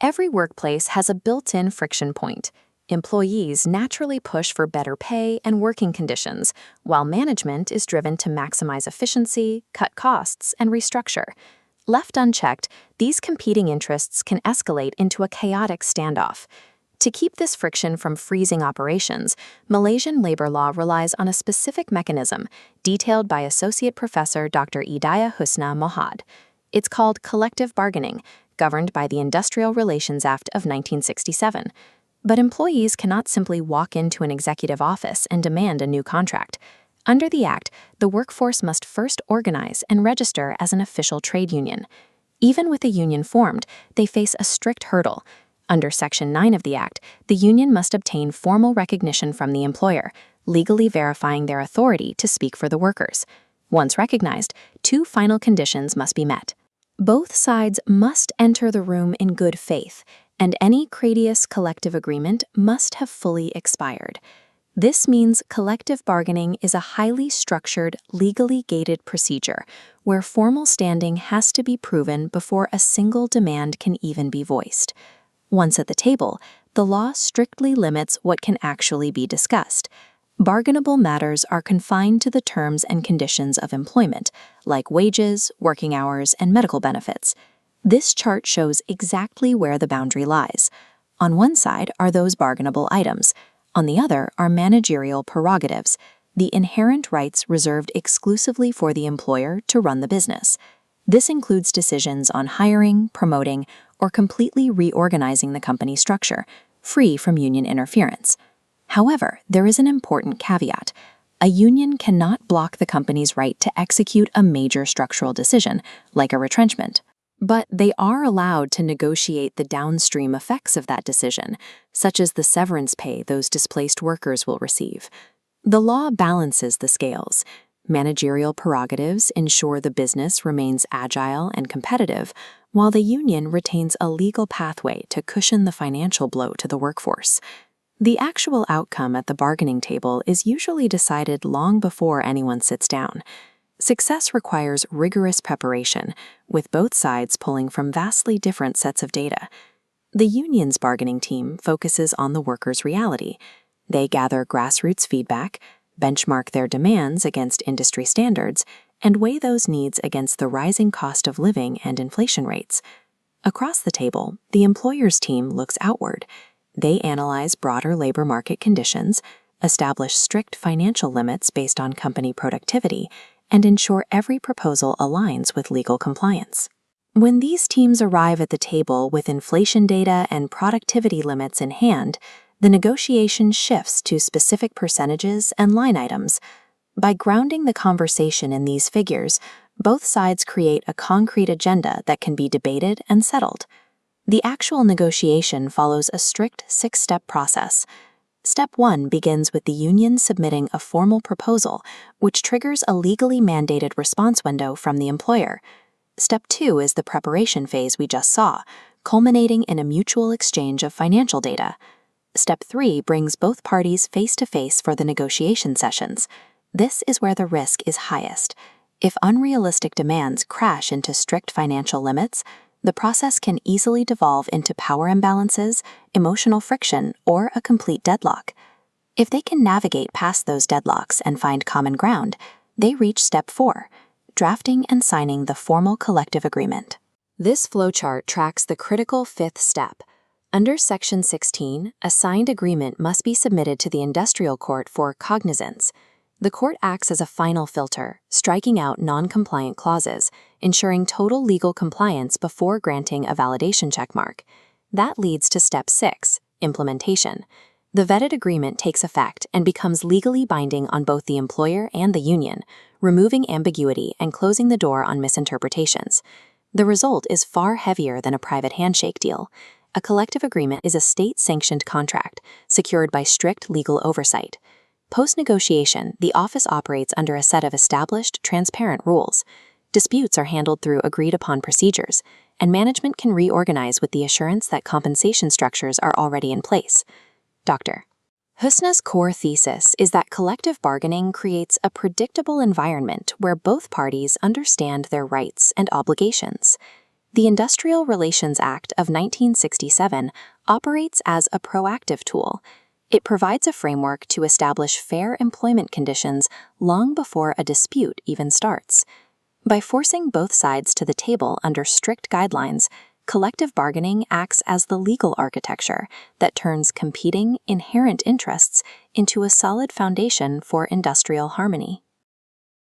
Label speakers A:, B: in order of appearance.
A: Every workplace has a built-in friction point. Employees naturally push for better pay and working conditions, while management is driven to maximize efficiency, cut costs, and restructure. Left unchecked, these competing interests can escalate into a chaotic standoff. To keep this friction from freezing operations, Malaysian labor law relies on a specific mechanism detailed by Associate Professor Dr. Idaya Husna Mohad. It's called collective bargaining, governed by the Industrial Relations Act of 1967. But employees cannot simply walk into an executive office and demand a new contract. Under the Act, the workforce must first organize and register as an official trade union. Even with a union formed, they face a strict hurdle. Under Section 9 of the Act, the union must obtain formal recognition from the employer, legally verifying their authority to speak for the workers. Once recognized, two final conditions must be met. Both sides must enter the room in good faith, and any previous collective agreement must have fully expired. This means collective bargaining is a highly structured, legally gated procedure where formal standing has to be proven before a single demand can even be voiced. Once at the table, the law strictly limits what can actually be discussed. Bargainable matters are confined to the terms and conditions of employment, like wages, working hours, and medical benefits. This chart shows exactly where the boundary lies. On one side are those bargainable items. On the other are managerial prerogatives, the inherent rights reserved exclusively for the employer to run the business. This includes decisions on hiring, promoting, or completely reorganizing the company structure, free from union interference. However, there is an important caveat. A union cannot block the company's right to execute a major structural decision, like a retrenchment. But they are allowed to negotiate the downstream effects of that decision, such as the severance pay those displaced workers will receive. The law balances the scales. Managerial prerogatives ensure the business remains agile and competitive, while the union retains a legal pathway to cushion the financial blow to the workforce. The actual outcome at the bargaining table is usually decided long before anyone sits down. Success requires rigorous preparation, with both sides pulling from vastly different sets of data. The union's bargaining team focuses on the workers' reality. They gather grassroots feedback, benchmark their demands against industry standards, and weigh those needs against the rising cost of living and inflation rates. Across the table, the employer's team looks outward. They analyze broader labor market conditions, establish strict financial limits based on company productivity, and ensure every proposal aligns with legal compliance. When these teams arrive at the table with inflation data and productivity limits in hand, the negotiation shifts to specific percentages and line items. By grounding the conversation in these figures, both sides create a concrete agenda that can be debated and settled. The actual negotiation follows a strict 6-step process. Step 1 begins with the union submitting a formal proposal, which triggers a legally mandated response window from the employer. Step 2 is the preparation phase we just saw, culminating in a mutual exchange of financial data. Step 3 brings both parties face-to-face for the negotiation sessions. This is where the risk is highest. If unrealistic demands crash into strict financial limits, the process can easily devolve into power imbalances, emotional friction, or a complete deadlock. If they can navigate past those deadlocks and find common ground, they reach Step 4, drafting and signing the formal collective agreement. This flowchart tracks the critical 5th step. Under Section 16, a signed agreement must be submitted to the industrial court for cognizance. The court acts as a final filter, striking out non-compliant clauses, ensuring total legal compliance before granting a validation checkmark. That leads to Step 6, implementation. The vetted agreement takes effect and becomes legally binding on both the employer and the union, removing ambiguity and closing the door on misinterpretations. The result is far heavier than a private handshake deal. A collective agreement is a state-sanctioned contract, secured by strict legal oversight. Post-negotiation, the office operates under a set of established, transparent rules. Disputes are handled through agreed-upon procedures, and management can reorganize with the assurance that compensation structures are already in place. Dr. Husna's core thesis is that collective bargaining creates a predictable environment where both parties understand their rights and obligations. The Industrial Relations Act of 1967 operates as a proactive tool. It provides a framework to establish fair employment conditions long before a dispute even starts. By forcing both sides to the table under strict guidelines, collective bargaining acts as the legal architecture that turns competing, inherent interests into a solid foundation for industrial harmony.